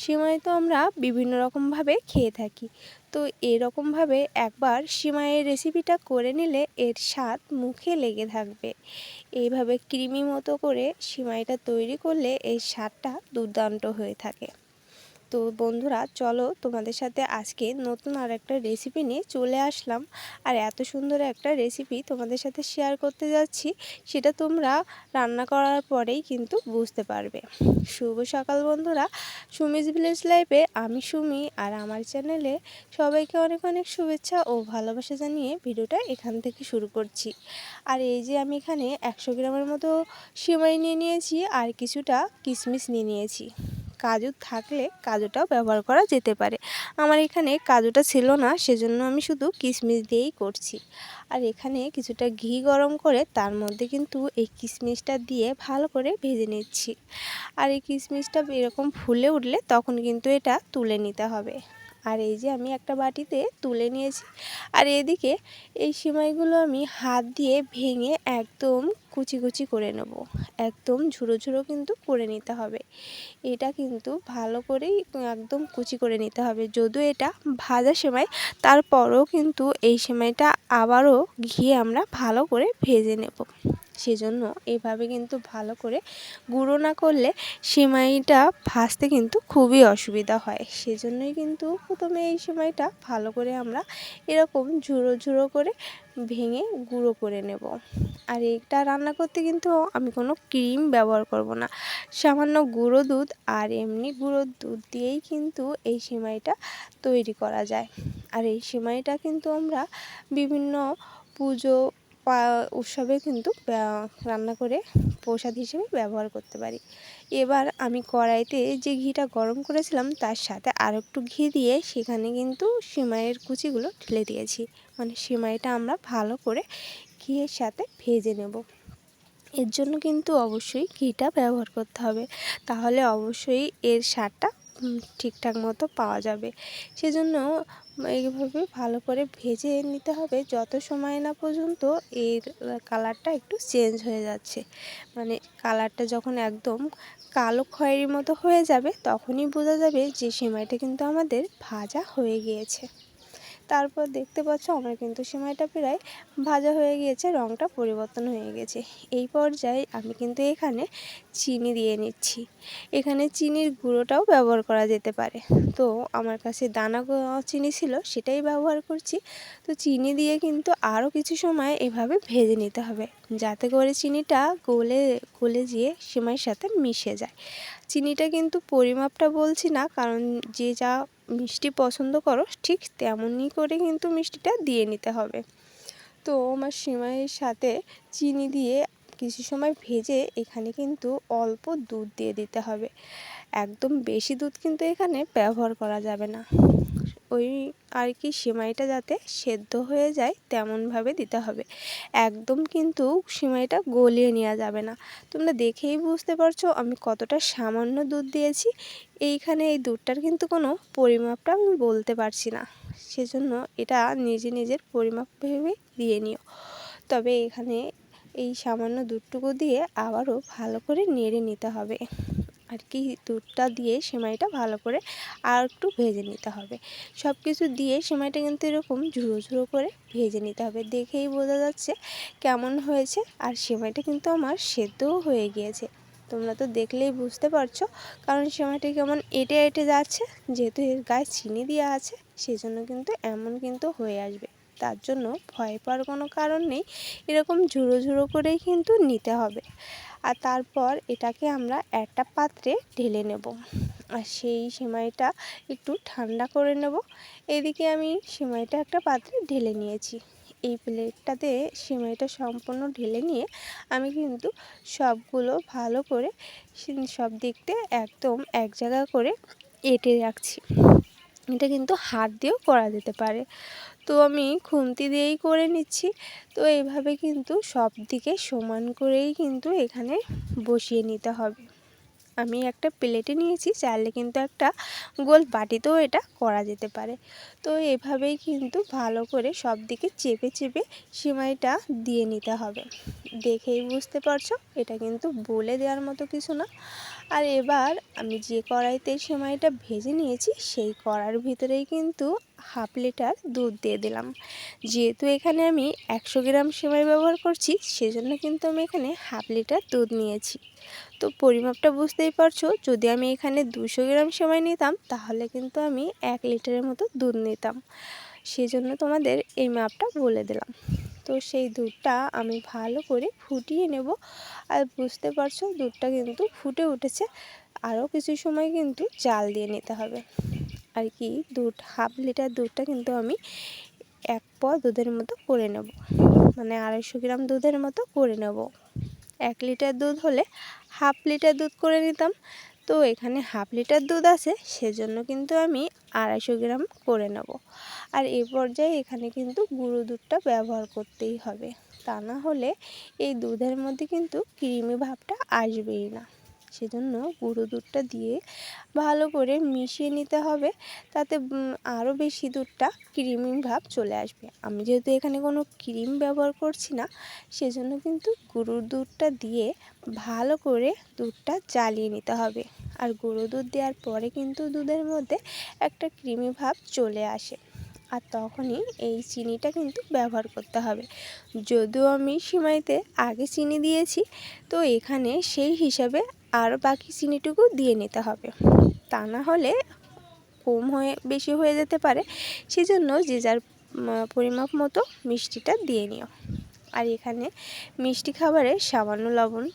সিমাই তো আমরা বিভিন্ন রকমভাবে খেয়ে থাকি। তো এরকমভাবে একবার সিমাইয়ের রেসিপিটা করে নিলে এর স্বাদ মুখে লেগে থাকবে। এইভাবে ক্রিমি মতো করে সিমাইটা তৈরি করলে এর স্বাদটা দুর্দান্ত হয়ে থাকে। তো বন্ধুরা, চলো তোমাদের সাথে আজকে নতুন আর একটা রেসিপি নিয়ে চলে আসলাম। আর এত সুন্দর একটা রেসিপি তোমাদের সাথে শেয়ার করতে যাচ্ছি, সেটা তোমরা রান্না করার পরেই কিন্তু বুঝতে পারবে। শুভ সকাল বন্ধুরা, সুমিজ ভিলেজ লাইফে আমি সুমি আর আমার চ্যানেলে সবাইকে অনেক অনেক শুভেচ্ছা ও ভালোবাসা জানিয়ে ভিডিওটা এখান থেকে শুরু করছি। আর এই যে আমি এখানে 100 গ্রামের মতো সিমাই নিয়ে নিয়েছি আর কিছুটা কিশমিশ নিয়ে নিয়েছি। কাজু থাকলে কাজুটাও ব্যবহার করা যেতে পারে। আমার এখানে কাজুটা ছিল না, সেজন্য আমি শুধু কিশমিশ দিয়েই করছি। আর এখানে কিছুটা ঘি গরম করে তার মধ্যে কিন্তু এই কিশমিশটা দিয়ে ভালো করে ভেজে নিচ্ছি। আর এই কিশমিশটা এরকম ফুলে উঠলে তখন কিন্তু এটা তুলে নিতে হবে। আর এই যে আমি একটা বাটিতে তুলে নিয়েছি। আর এদিকে এই সিমাইগুলো আমি হাত দিয়ে ভেঙে একদম কুচি কুচি করে নেব। একদম ঝুরো ঝুরো কিন্তু করে নিতে হবে। এটা কিন্তু ভালো করেই একদম কুচি করে নিতে হবে। যদিও এটা ভাজা সেমাই, তারপরেও কিন্তু এই সেমাইটা আবারও ঘিয়ে আমরা ভালো করে ভেজে নেব। সেজন্য এভাবে কিন্তু ভালো করে গুঁড়ো না করলে সেমাইটা ভাজতে কিন্তু খুবই অসুবিধা হয়। সেজন্যই কিন্তু প্রথমে এই সেমাইটা ভালো করে আমরা এরকম ঝুরো ঝুরো করে ভেঙে গুঁড়ো করে নেব। আর এটা রান্না করতে কিন্তু আমি কোনো ক্রিম ব্যবহার করব না, সামান্য গুঁড়ো দুধ আর এমনি গুঁড়ো দুধ দিয়েই কিন্তু এই সেমাইটা তৈরি করা যায়। আর এই সেমাইটা কিন্তু আমরা বিভিন্ন পুজো উৎসবে কিন্তু রান্না করে প্রসাদ হিসেবে ব্যবহার করতে পারি। এবার আমি কড়াইতে যে ঘিটা গরম করেছিলাম তার সাথে আর একটু ঘি দিয়ে সেখানে কিন্তু সেমাইয়ের কুচিগুলো ঢেলে দিয়েছি। মানে সেমাইটা আমরা ভালো করে ঘিয়ের সাথে ভেজে নেব। এর জন্য কিন্তু অবশ্যই ঘিটা ব্যবহার করতে হবে, তাহলে অবশ্যই এর স্বাদটা ঠিকঠাক মতো পাওয়া যাবে। সেজন্য এইভাবে ভালো করে ভেজে নিতে হবে যত সময় না পর্যন্ত এর কালারটা একটু চেঞ্জ হয়ে যাচ্ছে। মানে কালারটা যখন একদম কালো খয়েরি মতো হয়ে যাবে তখনই বোঝা যাবে যে সেমাইটা কিন্তু আমাদের ভাজা হয়ে গিয়েছে। তারপর দেখতে পাচ্ছ আমার কিন্তু সেমাইটা প্রায় ভাজা হয়ে গিয়েছে, রঙটা পরিবর্তন হয়ে গেছে। এই পর্যায়ে আমি কিন্তু এখানে চিনি দিয়ে নিচ্ছি। এখানে চিনির গুঁড়োটাও ব্যবহার করা যেতে পারে, তো আমার কাছে দানা চিনি ছিল সেটাই ব্যবহার করছি। তো চিনি দিয়ে কিন্তু আরও কিছু সময় এভাবে ভেজে নিতে হবে, যাতে করে চিনিটা গলে গলে গিয়ে সেমাইয়ের সাথে মিশে যায়। চিনিটা কিন্তু পরিমাপটা বলছি না, কারণ যে যা মিষ্টি পছন্দ করো ঠিক তেমনই করে কিন্তু মিষ্টিটা দিয়ে নিতে হবে। তো আমার সেমাইয়ের সাথে চিনি দিয়ে কিছু সময় ভেজে এখানে কিন্তু অল্প দুধ দিয়ে দিতে হবে। একদম বেশি দুধ কিন্তু এখানে ব্যবহার করা যাবে না। ওই আর কি সেমাইটা যাতে সেদ্ধ হয়ে যায় তেমনভাবে দিতে হবে। একদম কিন্তু সেমাইটা গলিয়ে নেওয়া যাবে না। তোমরা দেখেই বুঝতে পারছো আমি কতটা সামান্য দুধ দিয়েছি। এইখানে এই দুধটার কিন্তু কোনো পরিমাপটা আমি বলতে পারছি না, সেজন্য এটা নিজের পরিমাপ ভেবে দিয়ে নিও। তবে এখানে এই সামান্য দুধটুকু দিয়ে আবারও ভালো করে নেড়ে নিতে হবে। আর কি দুধটা দিয়ে সেমাইটা ভালো করে আর একটু ভেজে নিতে হবে। সব কিছু দিয়ে সেমাইটা কিন্তু এরকম ঝুরো ঝুরো করে ভেজে নিতে হবে। দেখেই বোঝা যাচ্ছে কেমন হয়েছে। আর সেমাইটা কিন্তু আমার সেদ্ধও হয়ে গিয়েছে, তোমরা তো দেখলেই বুঝতে পারছো, কারণ সেমাইটা কেমন এঁটে এঁটে যাচ্ছে। যেহেতু এর গায়ে চিনি দেওয়া আছে সেজন্য কিন্তু এমন কিন্তু হয়ে আসবে। তার জন্য ভয় পাওয়ার কোনো কারণ নেই, এরকম ঝুরো ঝুরো করেই কিন্তু নিতে হবে। আর তারপর এটাকে আমরা একটা পাত্রে ঢেলে নেব। আর সেই সেমাইটা একটু ঠান্ডা করে নেব। এদিকে আমি সেমাইটা একটা পাত্রে ঢেলে নিয়েছি। এই প্লেটটাতে সেমাইটা সম্পূর্ণ ঢেলে নিয়ে আমি কিন্তু সবগুলো ভালো করে সব দিক দিয়ে একদম এক জায়গা করে এঁটে রাখছি। এটা কিন্তু হাত দিয়েও করা যেতে পারে, তো আমি খুন্তি দিয়েই করে নিচ্ছি। তো এইভাবে কিন্তু সব দিকে সমান করেই কিন্তু এখানে বসিয়ে নিতে হবে। আমি একটা প্লেটে নিয়েছি, চাইলে কিন্তু একটা গোল বাটিতেও এটা করা যেতে পারে। তো এভাবেই কিন্তু ভালো করে সব দিকে চেপে চেপে সেমাইটা দিয়ে নিতে হবে। দেখেই বুঝতে পারছো এটা কিন্তু বলে দেওয়ার মতো কিছু না। আর এবার আমি যে কড়াইতে সেমাইটা ভেজে নিয়েছি সেই কড়ার ভিতরেই কিন্তু 1/2 লিটার দুধ দিয়ে দিলাম। যেহেতু এখানে আমি 100 গ্রাম সেমাই ব্যবহার করছি, সেজন্য কিন্তু আমি এখানে 1/2 লিটার দুধ নিয়েছি। তো পরিমাপটা বুঝতেই পারছো, যদি আমি এখানে 200 গ্রাম সেমাই নিতাম তাহলে কিন্তু আমি 1 লিটারের মতো দুধ নিতাম। সেজন্য তোমাদের এই মাপটা বলে দিলাম। তো সেই দুধটা আমি ভালো করে ফুটিয়ে নেব। আর বুঝতে পারছো দুধটা কিন্তু ফুটে উঠেছে, আরও কিছু সময় কিন্তু জাল দিয়ে নিতে হবে। আর কি 1/2 লিটার দুধটা কিন্তু আমি 1 পোয়া দুধের মতো করে নেব, মানে 250 গ্রাম দুধের মতো করে নেব। 1 লিটার দুধ হলে 1/2 লিটার দুধ করে নিতাম, তো এখানে 1/2 লিটার দুধ আছে সেজন্য কিন্তু আমি 250 গ্রাম করে নেব। আর এই পর্যায়ে এখানে কিন্তু গুঁড়ো দুধটা ব্যবহার করতেই হবে, তা না হলে এই দুধের মধ্যে কিন্তু ক্রিমি ভাবটা আসবেই না। সেজন্য গুঁড়ো দুধটা দিয়ে ভালো করে মিশিয়ে নিতে হবে, তাতে আরও বেশি দুধটা ক্রিমি ভাব চলে আসবে। আমি যেহেতু এখানে কোনো ক্রিম ব্যবহার করছি না, সেজন্য কিন্তু গুঁড়োর দুধটা দিয়ে ভালো করে দুধটা জ্বালিয়ে নিতে হবে। আর গুঁড়ো দুধ দেওয়ার পরে কিন্তু দুধের মধ্যে একটা ক্রিমি ভাব চলে আসে, আর তখনই এই চিনিটা কিন্তু ব্যবহার করতে হবে। যদিও আমি সিমাইতে আগে চিনি দিয়েছি, তো এখানে সেই হিসাবে আর বাকি চিনিটুকু দিয়ে নিতে হবে, তা না হলে কম হয়ে বেশি হয়ে যেতে পারে। সেজন্য যে যার পরিমাপ মতো মিষ্টিটা দিয়ে নিও। আর এখানে মিষ্টি খাবারে সামান্য লবণ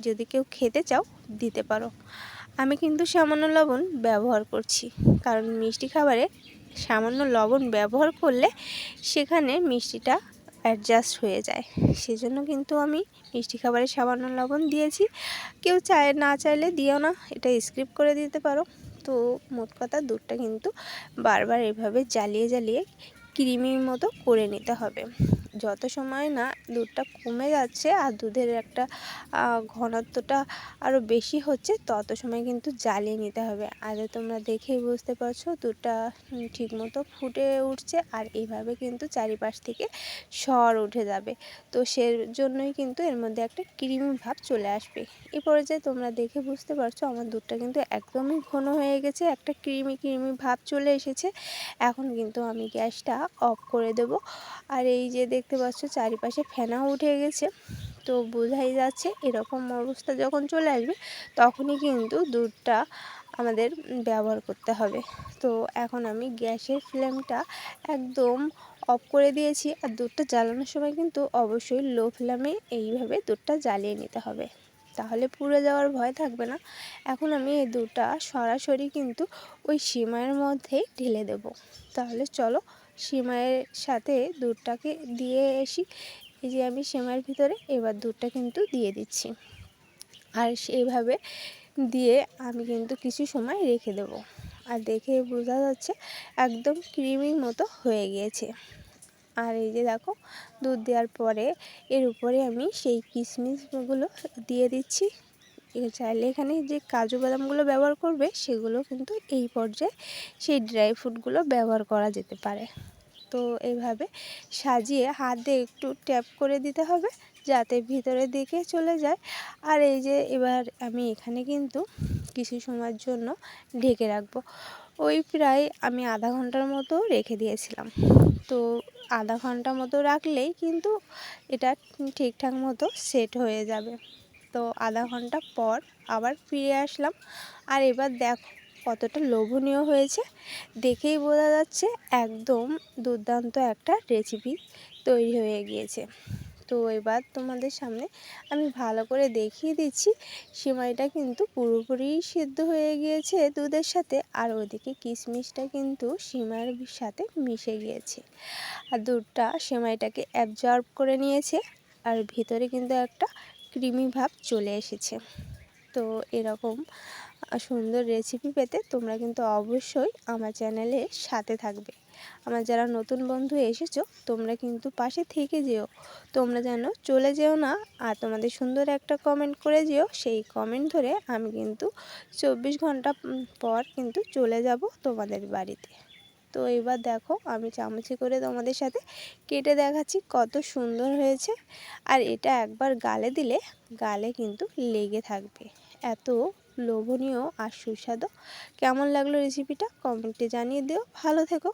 যদি কেউ খেতে চাও দিতে পারো। আমি কিন্তু সামান্য লবণ ব্যবহার করছি, কারণ মিষ্টি খাবারে সামান্য লবণ ব্যবহার করলে সেখানে মিষ্টিটা অ্যাডজাস্ট হয়ে যায়। সেজন্য কিন্তু আমি মিষ্টি খাবারে সামান্য লবণ দিয়েছি। কেউ না চাইলে দিও না, এটা স্কিপ করে দিতে পারো। তো মোট কথা দুধটা কিন্তু বারবার এভাবে জ্বালিয়ে জ্বালিয়ে ক্রিমির মতো করে নিতে হবে। যত সময় না দুধটা কমে যাচ্ছে আর দুধের একটা ঘনত্বটা আরও বেশি হচ্ছে, তত সময় কিন্তু জ্বালিয়ে নিতে হবে। আর তোমরা দেখেই বুঝতে পারছো দুধটা ঠিকমতো ফুটে উঠছে, আর এইভাবে কিন্তু চারিপাশ থেকে সর উঠে যাবে। তো সেজন্যই কিন্তু এর মধ্যে একটা ক্রিমি ভাব চলে আসবে। এই পর্যায়ে তোমরা দেখে বুঝতে পারছো আমার দুধটা কিন্তু একদমই ঘন হয়ে গেছে, একটা ক্রিমি ক্রিমি ভাব চলে এসেছে। এখন কিন্তু আমি গ্যাসটা অফ করে দেব। আর এই যে দেখতে পাচ্ছ চারিপাশে ফেনা উঠে গেছে, তো বোঝাই যাচ্ছে এরকম অবস্থা যখন চলে আসবে তখনই কিন্তু দুধটা আমাদের ব্যবহার করতে হবে। তো এখন আমি গ্যাসের ফ্লেমটা একদম অফ করে দিয়েছি। আর দুধটা জ্বালানোর সময় কিন্তু অবশ্যই লো ফ্লেমে এইভাবে দুধটা জ্বালিয়ে নিতে হবে, তাহলে পুড়ে যাওয়ার ভয় থাকবে না। এখন আমি এই দুধটা সরাসরি কিন্তু ওই সিমাইয়ের মধ্যেই ঢেলে দেব। তাহলে চলো সিমাইয়ের সাথে দুধটাকে দিয়ে আসি। এই যে আমি সিমাইয়ের ভিতরে এবার দুধটা কিন্তু দিয়ে দিচ্ছি, আর সেইভাবে দিয়ে আমি কিন্তু কিছু সময় রেখে দেব। আর দেখে বোঝা যাচ্ছে একদম ক্রিমির মতো হয়ে গিয়েছে। আর এই যে দেখো দুধ দেওয়ার পরে এর উপরে আমি সেই কিশমিশগুলো দিয়ে দিচ্ছি। চাইলে এখানে যে কাজু বাদামগুলো ব্যবহার করবে সেগুলো কিন্তু এই পর্যায়ে সেই ড্রাই ফ্রুটগুলো ব্যবহার করা যেতে পারে। তো এইভাবে সাজিয়ে হাত দিয়ে একটু ট্যাপ করে দিতে হবে যাতে ভিতরের দিকে চলে যায়। আর এই যে এবার আমি এখানে কিন্তু কিছু সময়ের জন্য ঢেকে রাখবো। ওই প্রায় আমি আধা ঘন্টার মতো রেখে দিয়েছিলাম। তো আধা ঘন্টা মতো রাখলেই কিন্তু এটা ঠিকঠাক মতো সেট হয়ে যাবে। তো আধা ঘন্টা পর আবার ফিরে আসলাম, আর এবার দেখো কতটা লোভনীয় হয়েছে, দেখেই বোঝা যাচ্ছে একদম দুর্দান্ত একটা রেসিপি তৈরি হয়ে গিয়েছে। তো এবার তোমাদের সামনে আমি ভালো করে দেখিয়ে দিচ্ছি সিমাইটা কিন্তু পুরোপুরি সিদ্ধ হয়ে গিয়েছে দুধের সাথে, আর ওদিকে কিশমিশটা কিন্তু সিমাইয়ের সাথে মিশে গিয়েছে, আর দুধটা সিমাইটাকে অ্যাবজর্ব করে নিয়েছে, আর ভিতরে কিন্তু একটা ক্রিমি ভাব চলে এসেছে। তো এরকম সুন্দর রেসিপি পেতে তোমরা কিন্তু অবশ্যই আমার চ্যানেলের সাথে থাকবে। আমার যারা নতুন বন্ধু এসেছো তোমরা কিন্তু পাশে থেকে যেও, তোমরা যেন চলে যেও না, আর তোমাদের সুন্দর একটা কমেন্ট করে যেও। সেই কমেন্ট ধরে আমি কিন্তু 24 ঘন্টা পর কিন্তু চলে যাব তোমাদের বাড়িতে। তো এবার দেখো আমি চামচে করে তোমাদের সাথে কেটে দেখাচ্ছি কত সুন্দর হয়েছে। আর এটা একবার গালে দিলে গালে কিন্তু লেগে থাকবে, এত লোভনীয় আর সুস্বাদু। কেমন লাগলো রেসিপিটা কমেন্টে জানিয়ে দিও। ভালো থেকো।